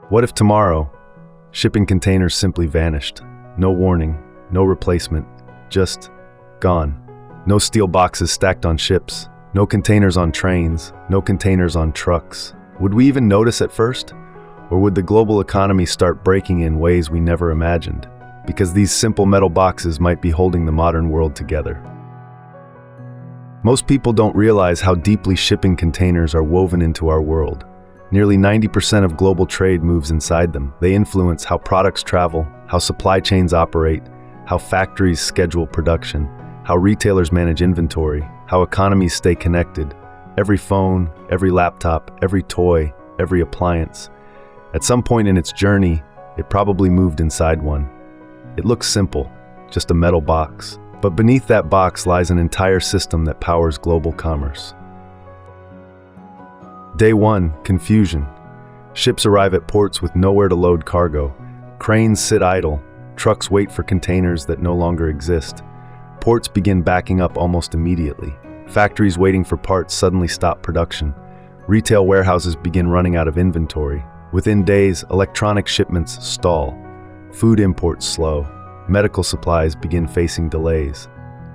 What if tomorrow, shipping containers simply vanished? No warning, no replacement, just gone. No steel boxes stacked on ships, no containers on trains, no containers on trucks. Would we even notice at first? Or would the global economy start breaking in ways we never imagined? Because these simple metal boxes might be holding the modern world together. Most people don't realize how deeply shipping containers are woven into our world. Nearly 90% of global trade moves inside them. They influence how products travel, how supply chains operate, how factories schedule production, how retailers manage inventory, how economies stay connected. Every phone, every laptop, every toy, every appliance. At some point in its journey, it probably moved inside one. It looks simple, just a metal box. But beneath that box lies an entire system that powers global commerce. Day 1, confusion. Ships arrive at ports with nowhere to load cargo. Cranes sit idle. Trucks wait for containers that no longer exist. Ports begin backing up almost immediately. Factories waiting for parts suddenly stop production. Retail warehouses begin running out of inventory. Within days, electronic shipments stall. Food imports slow. Medical supplies begin facing delays.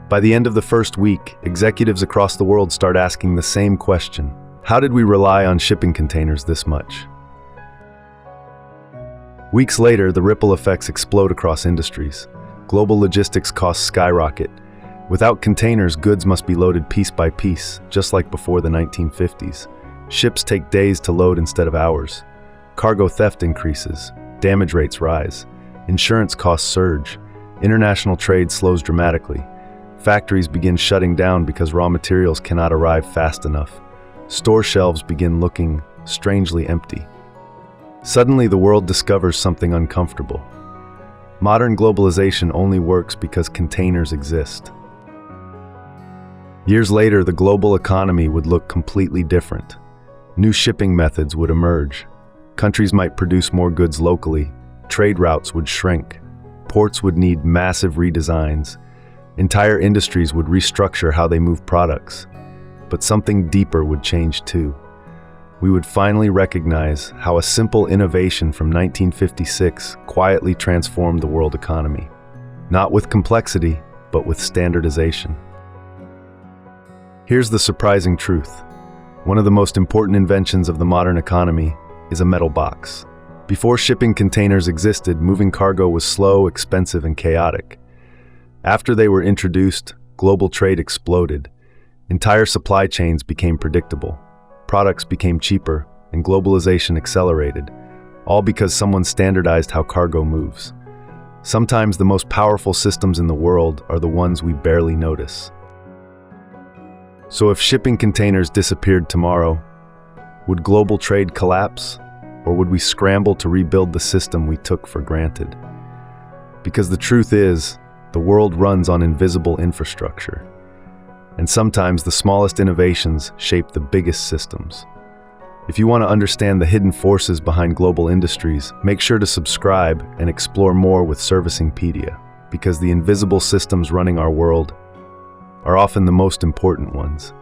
By the end of the first week, executives across the world start asking the same question. How did we rely on shipping containers this much? Weeks later, the ripple effects explode across industries. Global logistics costs skyrocket. Without containers, goods must be loaded piece by piece, just like before the 1950s. Ships take days to load instead of hours. Cargo theft increases. Damage rates rise. Insurance costs surge. International trade slows dramatically. Factories begin shutting down because raw materials cannot arrive fast enough. Store shelves begin looking strangely empty. Suddenly, the world discovers something uncomfortable. Modern globalization only works because containers exist. Years later, the global economy would look completely different. New shipping methods would emerge. Countries might produce more goods locally. Trade routes would shrink. Ports would need massive redesigns. Entire industries would restructure how they move products. But something deeper would change too. We would finally recognize how a simple innovation from 1956 quietly transformed the world economy. Not with complexity, but with standardization. Here's the surprising truth. One of the most important inventions of the modern economy is a metal box. Before shipping containers existed, moving cargo was slow, expensive, and chaotic. After they were introduced, global trade exploded. Entire supply chains became predictable. Products became cheaper, and globalization accelerated, all because someone standardized how cargo moves. Sometimes the most powerful systems in the world are the ones we barely notice. So if shipping containers disappeared tomorrow, would global trade collapse? Or would we scramble to rebuild the system we took for granted? Because the truth is, the world runs on invisible infrastructure. And sometimes the smallest innovations shape the biggest systems. If you want to understand the hidden forces behind global industries, make sure to subscribe and explore more with Servicingpedia, because the invisible systems running our world are often the most important ones.